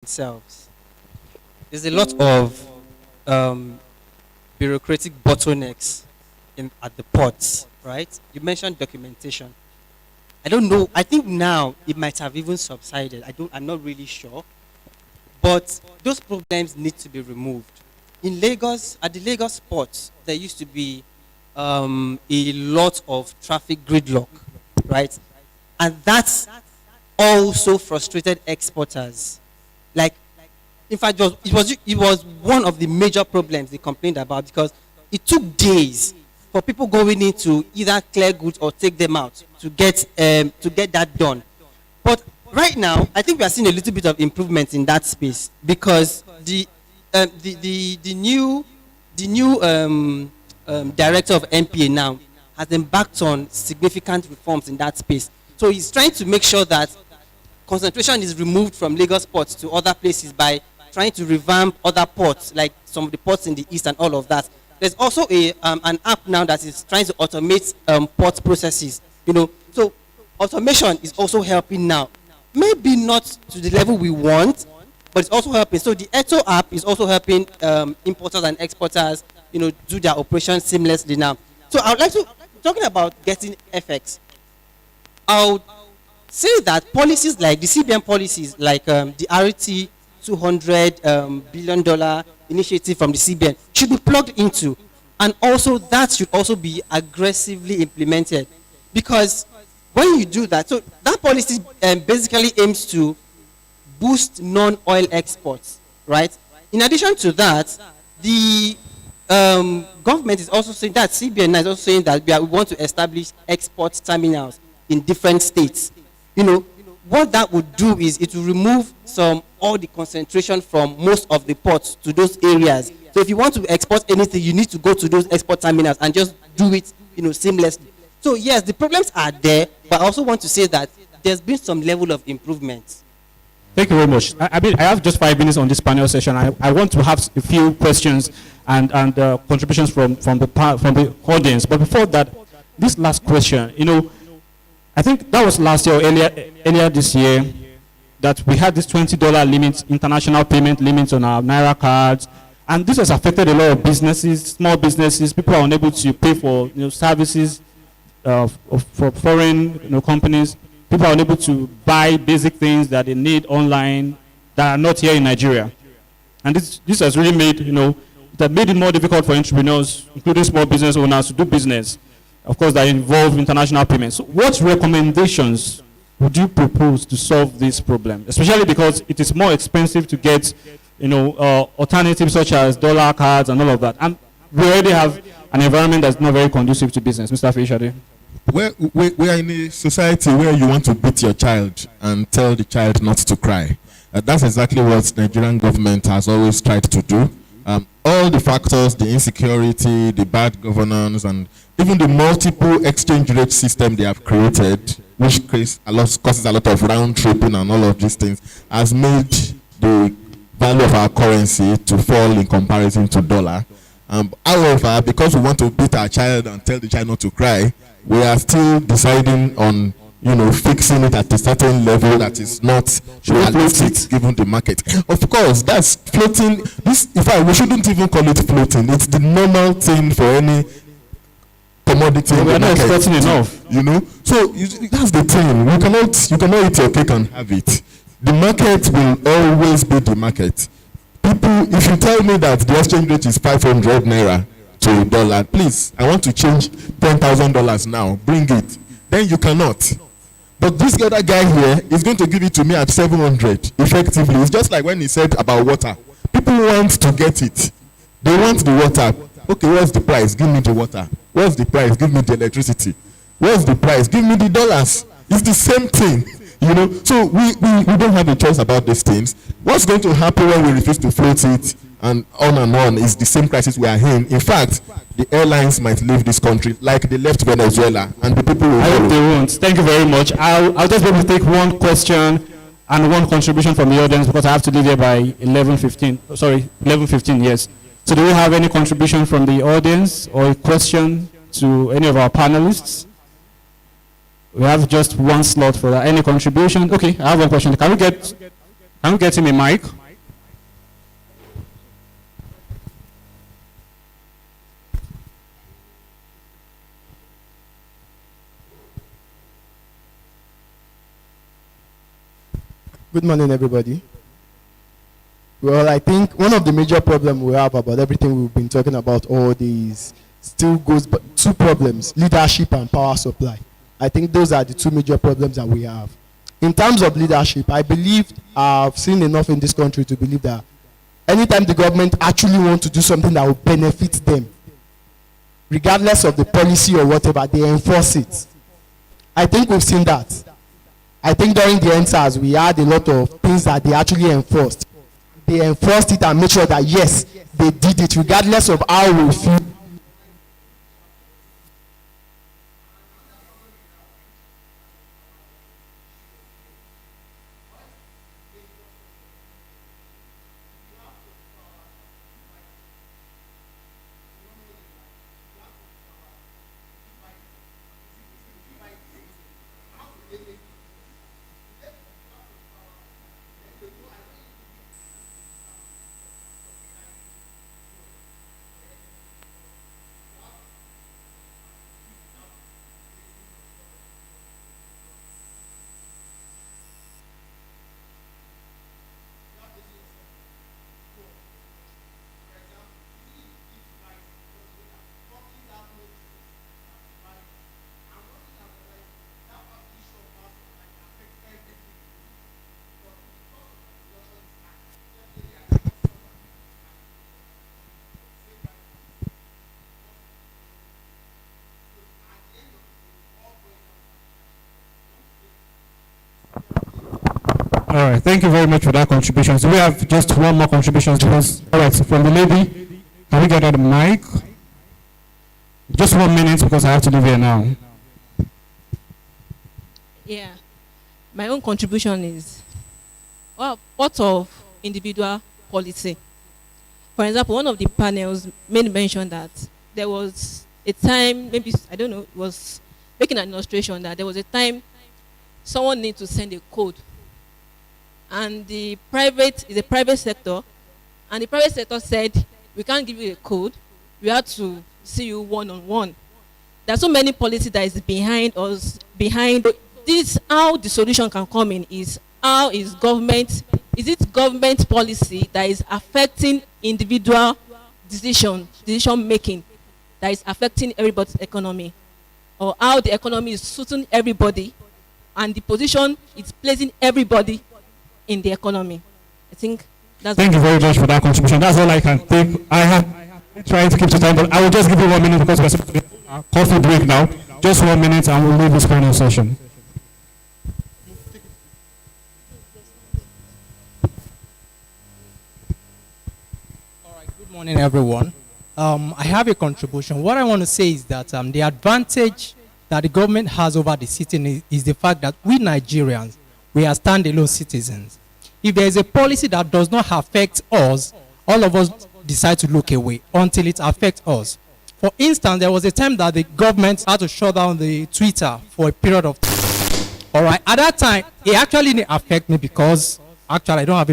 itself, there's a lot of um, bureaucratic bottlenecks at the ports, right? You mentioned documentation. I don't know. I think now it might have even subsided. I'm not really sure. But those problems need to be removed. In Lagos, at the Lagos port, there used to be a lot of traffic gridlock, right? And that's also frustrated exporters. Like, in fact, it was one of the major problems they complained about, because it took days for people going in to either clear goods or take them out to get that done. But right now, I think we are seeing a little bit of improvement in that space, because the new director of NPA now has embarked on significant reforms in that space. So he's trying to make sure that concentration is removed from Lagos ports to other places by trying to revamp other ports, like some of the ports in the east and all of that. There's also an app now that is trying to automate port processes. So automation is also helping now. Maybe not to the level we want, but it's also helping. So the Eto app is also helping importers and exporters, do their operations seamlessly now. So I would like to, talking about getting FX, I would say that policies like the CBN policies, like the RT $200 billion initiative from the CBN, should be plugged into, and also that should also be aggressively implemented, because when you do that, so that policy basically aims to boost non-oil exports, right? In addition to that, the government is also saying that CBN is also saying that we want to establish export terminals in different states. What that would do is it will remove all the concentration from most of the ports to those areas. So if you want to export anything, you need to go to those export terminals and just do it, seamlessly. So yes, the problems are there, but I also want to say that there's been some level of improvement. Thank you very much. I have just 5 minutes on this panel session. I want to have a few questions and contributions from the audience. But before that, this last question, I think that was last year or earlier this year, that we had this $20 limit, international payment limits on our Naira cards. And this has affected a lot of businesses, small businesses. People are unable to pay for services for foreign companies. People are unable to buy basic things that they need online that are not here in Nigeria. And this has really made, that made it more difficult for entrepreneurs, including small business owners, to do business. Of course, that involve international payments. So what recommendations would you propose to solve this problem? Especially because it is more expensive to get, alternatives such as dollar cards and all of that. And we already have an environment that's not very conducive to business. Mr. Fishade. We are in a society where you want to beat your child and tell the child not to cry. That's exactly what the Nigerian government has always tried to do. All the factors, the insecurity, the bad governance, and even the multiple exchange rate system they have created, which causes a lot of round tripping and all of these things, has made the value of our currency to fall in comparison to dollar. However, because we want to beat our child and tell the child not to cry, we are still deciding on fixing it at a certain level that is not realistic given the market. Of course, that's floating. In fact, we shouldn't even call it floating. It's the normal thing for any commodity. We are not exporting enough. So that's the thing. You cannot eat your cake and have it. The market will always be the market. People, if you tell me that the exchange rate is 500 naira to $1, please, I want to change $10,000 now. Bring it. Then you cannot. But this other guy here is going to give it to me at 700 effectively. It's just like when he said about water. People want to get it. They want the water. Okay, what's the price? Give me the water. What's the price? Give me the electricity. What's the price? Give me the dollars. It's the same thing. So we don't have a choice about these things. What's going to happen when we refuse to float it and on is the same crisis we are in. In fact, the airlines might leave this country like they left Venezuela, and the people will. I hope they won't. Thank you very much. I'll just be able to take one question and one contribution from the audience, because I have to leave here by 11:15. Sorry, 11:15. Yes. So, do we have any contribution from the audience or a question to any of our panelists? We have just one slot for that. Any contribution? Okay, I have one question. Can we get him a mic? Good morning, everybody. Well, I think one of the major problems we have about everything we've been talking about all days still goes but two problems: leadership and power supply. I think those are the two major problems that we have. In terms of leadership, I believe I've seen enough in this country to believe that anytime the government actually wants to do something that will benefit them, regardless of the policy or whatever, they enforce it. I think we've seen that. I think during the NSAS, we had a lot of things that they actually enforced. They enforced it and made sure that yes, they did it regardless of how we feel. All right, thank you very much for that contribution. So we have just one more contribution. All right, so from the lady, can we get her the mic? Just 1 minute because I have to leave here now. Yeah, my own contribution is, well, part of individual policy. For example, one of the panels made mention that there was a time, maybe, I don't know, it was making an illustration that there was a time someone needs to send a code, and the private sector, and the private sector said, we can't give you a code, we have to see you one-on-one. There's so many policies that is behind us, behind this. How the solution can come in is, how is it government policy that is affecting individual decision making, that is affecting everybody's economy, or how the economy is suiting everybody and the position is placing everybody in the economy. I think that's. Thank you very much for that contribution. That's all I can take. I have tried to keep to time, but I will just give you 1 minute because we're supposed to get a coffee break now. Just 1 minute and we'll leave this panel session. All right, good morning, everyone. I have a contribution. What I want to say is that the advantage that the government has over the citizen is the fact that we Nigerians, we are standalone citizens. If there is a policy that does not affect us, all of us decide to look away until it affects us. For instance, there was a time that the government had to shut down the Twitter for a period of time. All right, at that time, it actually didn't affect me because actually I don't have a